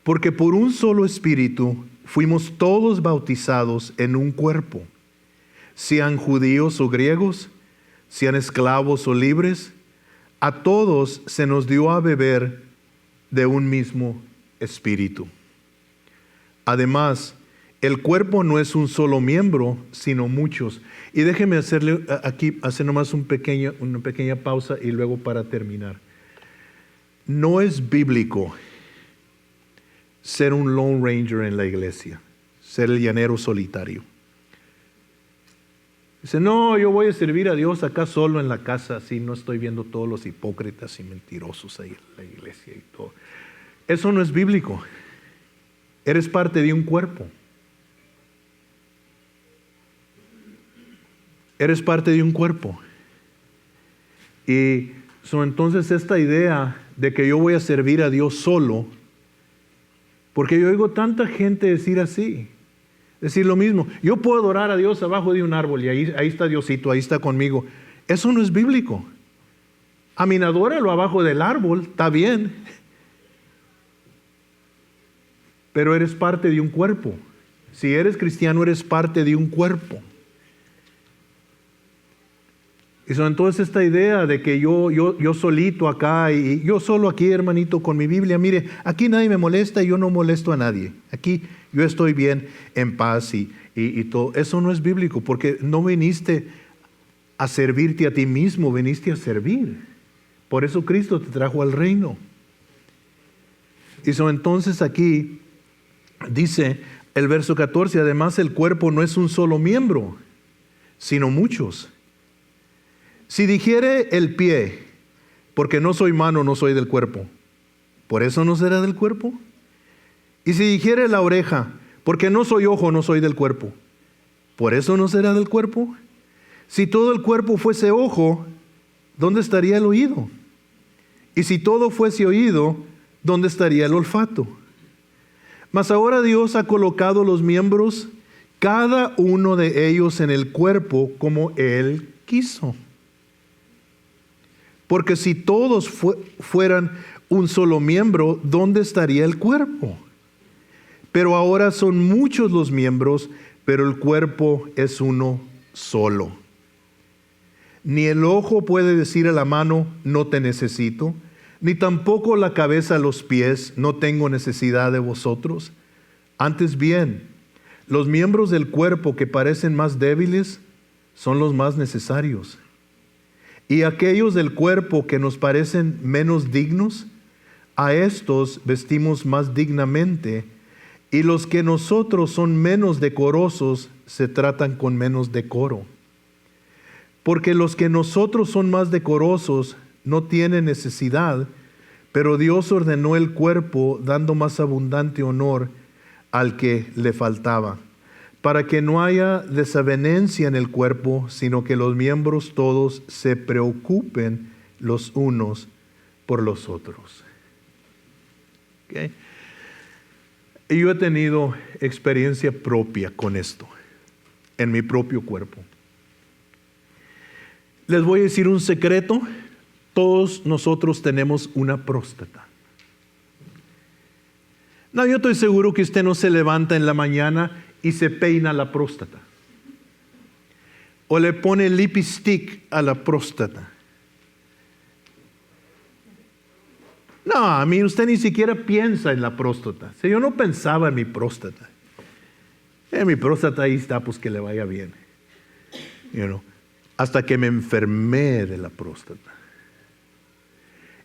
Porque por un solo espíritu fuimos todos bautizados en un cuerpo, sean judíos o griegos, sean esclavos o libres, a todos se nos dio a beber de un mismo espíritu. Además, el cuerpo no es un solo miembro, sino muchos. Y déjeme hacer nomás una pequeña pausa y luego para terminar. No es bíblico ser un Lone Ranger en la iglesia, ser el llanero solitario. Dice, no, yo voy a servir a Dios acá solo en la casa, así no estoy viendo todos los hipócritas y mentirosos ahí en la iglesia y todo. Eso no es bíblico. Eres parte de un cuerpo. Eres parte de un cuerpo. Y entonces esta idea de que yo voy a servir a Dios solo, porque yo oigo tanta gente decir lo mismo, yo puedo adorar a Dios abajo de un árbol y ahí está Diosito, ahí está conmigo. Eso no es bíblico. Adóralo abajo del árbol, está bien, pero eres parte de un cuerpo. Si eres cristiano, eres parte de un cuerpo. Y entonces esta idea de que yo solito acá y yo solo aquí, hermanito, con mi Biblia, mire, aquí nadie me molesta y yo no molesto a nadie. Aquí yo estoy bien, en paz y todo. Eso no es bíblico, porque no viniste a servirte a ti mismo, viniste a servir. Por eso Cristo te trajo al reino. Y entonces aquí dice el verso 14, además el cuerpo no es un solo miembro, sino muchos. Si dijere el pie, porque no soy mano, no soy del cuerpo, ¿por eso no será del cuerpo? Y si dijere la oreja, porque no soy ojo, no soy del cuerpo, ¿por eso no será del cuerpo? Si todo el cuerpo fuese ojo, ¿dónde estaría el oído? Y si todo fuese oído, ¿dónde estaría el olfato? Mas ahora Dios ha colocado los miembros, cada uno de ellos en el cuerpo como Él quiso. Porque si todos fueran un solo miembro, ¿dónde estaría el cuerpo? Pero ahora son muchos los miembros, pero el cuerpo es uno solo. Ni el ojo puede decir a la mano, no te necesito, ni tampoco la cabeza a los pies, no tengo necesidad de vosotros. Antes bien, los miembros del cuerpo que parecen más débiles son los más necesarios. Y aquellos del cuerpo que nos parecen menos dignos, a estos vestimos más dignamente, y los que nosotros son menos decorosos se tratan con menos decoro. Porque los que nosotros son más decorosos no tienen necesidad, pero Dios ordenó el cuerpo dando más abundante honor al que le faltaba, para que no haya desavenencia en el cuerpo, sino que los miembros todos se preocupen los unos por los otros. ¿Okay? Y yo he tenido experiencia propia con esto, en mi propio cuerpo. Les voy a decir un secreto, todos nosotros tenemos una próstata. No, yo estoy seguro que usted no se levanta en la mañana y se peina la próstata. O le pone lipstick a la próstata. No, a mí usted ni siquiera piensa en la próstata. Si yo no pensaba en mi próstata. Mi próstata ahí está, pues que le vaya bien. Hasta que me enfermé de la próstata.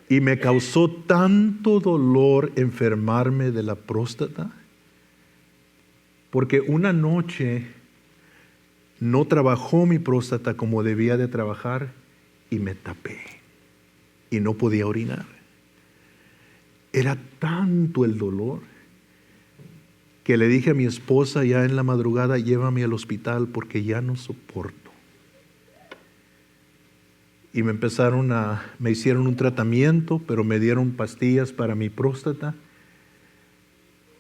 Y me causó tanto dolor enfermarme de la próstata, porque una noche no trabajó mi próstata como debía de trabajar y me tapé y no podía orinar. Era tanto el dolor que le dije a mi esposa ya en la madrugada, llévame al hospital porque ya no soporto. Y me hicieron un tratamiento, pero me dieron pastillas para mi próstata.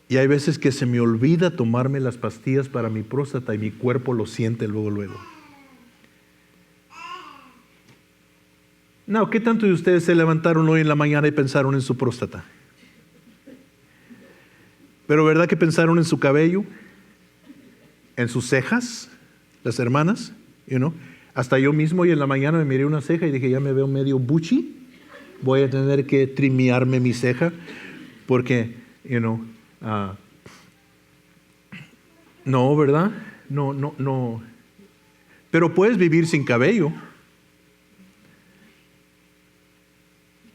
Y hay veces que se me olvida tomarme las pastillas para mi próstata y mi cuerpo lo siente luego. No, ¿qué tanto de ustedes se levantaron hoy en la mañana y pensaron en su próstata? Pero ¿verdad que pensaron en su cabello? ¿En sus cejas? Las hermanas, Hasta yo mismo hoy en la mañana me miré una ceja y dije, ya me veo medio buchi. Voy a tener que trimearme mi ceja porque, no, ¿verdad? No. Pero puedes vivir sin cabello.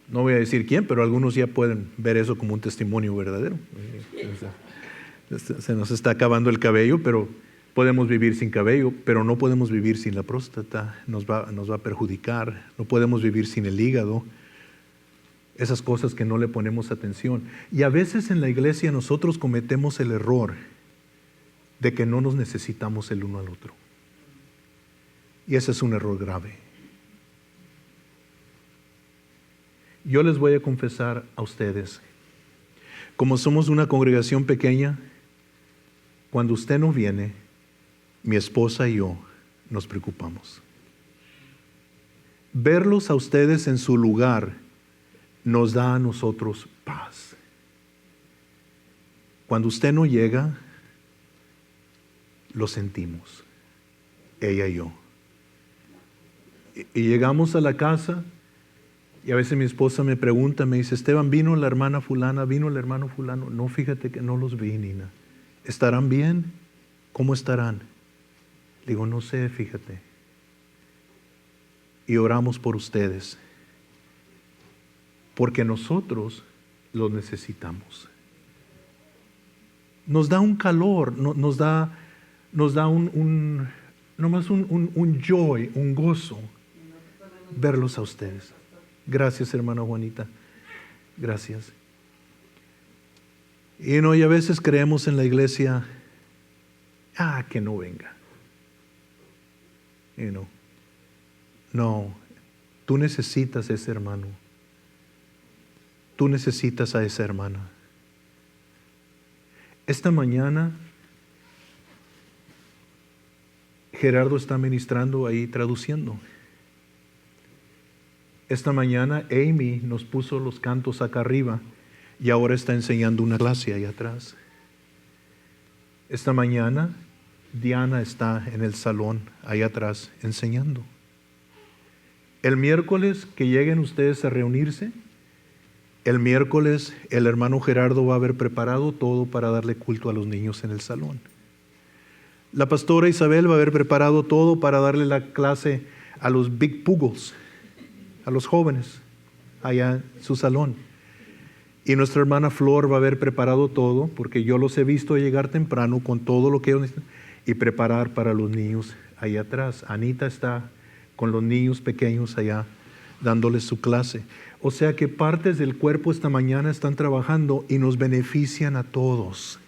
No voy a decir quién, pero algunos ya pueden ver eso como un testimonio verdadero. Se nos está acabando el cabello, pero podemos vivir sin cabello, pero no podemos vivir sin la próstata, nos va a perjudicar. No podemos vivir sin el hígado. Esas cosas que no le ponemos atención. Y a veces en la iglesia nosotros cometemos el error de que no nos necesitamos el uno al otro. Y ese es un error grave. Yo les voy a confesar a ustedes, como somos una congregación pequeña, cuando usted no viene, mi esposa y yo nos preocupamos. Verlos a ustedes en su lugar nos da a nosotros paz. Cuando usted no llega, lo sentimos, ella y yo. Y llegamos a la casa y a veces mi esposa me pregunta, me dice, Esteban, ¿vino la hermana fulana? ¿Vino el hermano fulano? No, fíjate que no los vi, Nina. ¿Estarán bien? ¿Cómo estarán? Digo, no sé, fíjate. Y oramos por ustedes, porque nosotros los necesitamos. Nos da un calor, nos da nomás un joy, un gozo verlos a ustedes. Gracias, hermana Juanita. Gracias. Y a veces creemos en la iglesia, que no venga. No, tú necesitas a ese hermano. Tú necesitas a esa hermana. Esta mañana Gerardo está ministrando ahí, traduciendo. Esta mañana Amy nos puso los cantos acá arriba y ahora está enseñando una clase ahí atrás. Esta mañana Diana está en el salón ahí atrás enseñando. El miércoles que lleguen ustedes a reunirse, el miércoles el hermano Gerardo va a haber preparado todo para darle culto a los niños en el salón. La pastora Isabel va a haber preparado todo para darle la clase a los Big Puggles, a los jóvenes, allá en su salón. Y nuestra hermana Flor va a haber preparado todo, porque yo los he visto llegar temprano con todo lo que ellos necesitan y preparar para los niños allá atrás. Anita está con los niños pequeños allá dándoles su clase. O sea que partes del cuerpo esta mañana están trabajando y nos benefician a todos.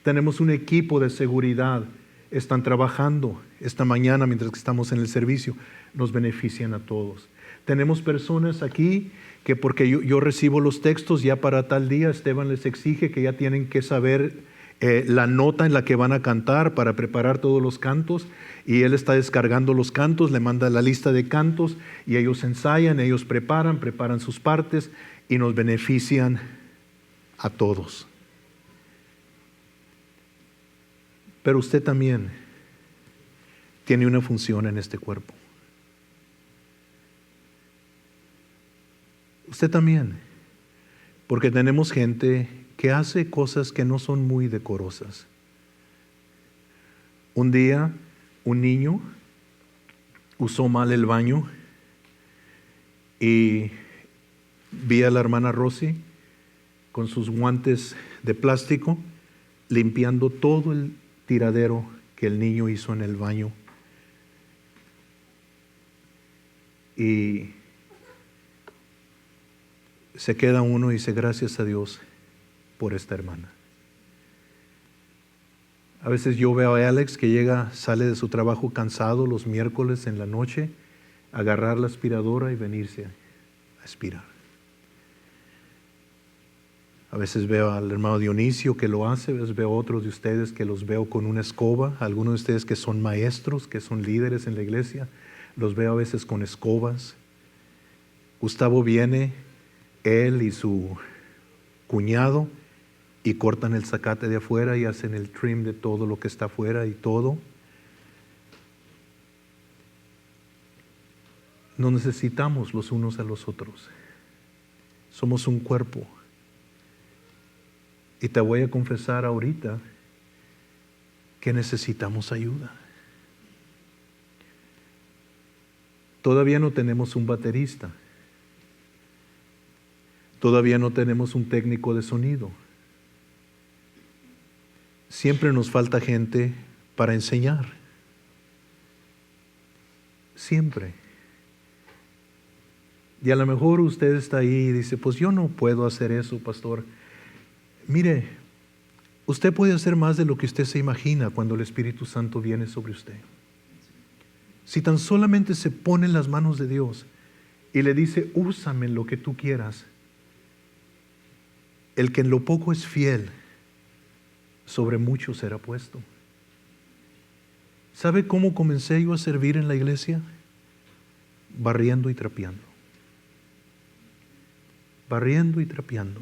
Tenemos un equipo de seguridad, están trabajando esta mañana mientras que estamos en el servicio, nos benefician a todos. Tenemos personas aquí que porque yo recibo los textos ya para tal día, Esteban les exige que ya tienen que saber la nota en la que van a cantar para preparar todos los cantos, y él está descargando los cantos, le manda la lista de cantos y ellos ensayan, ellos preparan sus partes y nos benefician a todos. Pero usted también tiene una función en este cuerpo. Usted también, porque tenemos gente que hace cosas que no son muy decorosas. Un día, un niño usó mal el baño y vi a la hermana Rosy con sus guantes de plástico limpiando todo el tiradero que el niño hizo en el baño. Y se queda uno y dice, gracias a Dios por esta hermana. A veces yo veo a Alex que sale de su trabajo cansado los miércoles en la noche, agarrar la aspiradora y venirse a aspirar. A veces veo al hermano Dionisio que lo hace, a veces veo a otros de ustedes que los veo con una escoba, algunos de ustedes que son maestros, que son líderes en la iglesia, los veo a veces con escobas. Gustavo viene, él y su cuñado, y cortan el zacate de afuera y hacen el trim de todo lo que está afuera y todo. Nos necesitamos los unos a los otros. Somos un cuerpo. Y te voy a confesar ahorita que necesitamos ayuda. Todavía no tenemos un baterista. Todavía no tenemos un técnico de sonido. Siempre nos falta gente para enseñar. Siempre. Y a lo mejor usted está ahí y dice, pues yo no puedo hacer eso, pastor. Mire, usted puede hacer más de lo que usted se imagina cuando el Espíritu Santo viene sobre usted. Si tan solamente se pone en las manos de Dios y le dice, úsame en lo que tú quieras. El que en lo poco es fiel, sobre mucho será puesto. ¿Sabe cómo comencé yo a servir en la iglesia? Barriendo y trapeando. Barriendo y trapeando.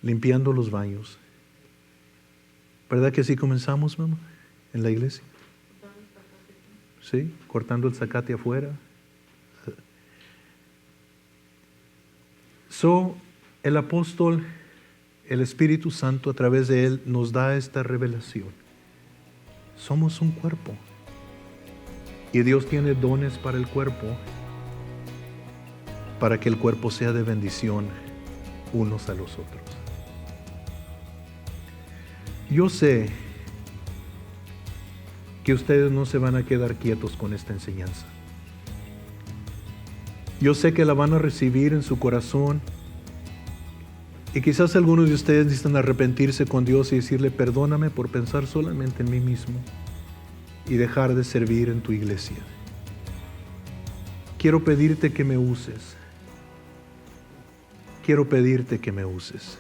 Limpiando los baños. ¿Verdad que así comenzamos, mamá? En la iglesia. Sí, cortando el zacate afuera. El apóstol, el Espíritu Santo a través de él nos da esta revelación. Somos un cuerpo. Y Dios tiene dones para el cuerpo, para que el cuerpo sea de bendición unos a los otros. Yo sé que ustedes no se van a quedar quietos con esta enseñanza. Yo sé que la van a recibir en su corazón. Y quizás algunos de ustedes necesitan arrepentirse con Dios y decirle, perdóname por pensar solamente en mí mismo y dejar de servir en tu iglesia. Quiero pedirte que me uses. Quiero pedirte que me uses.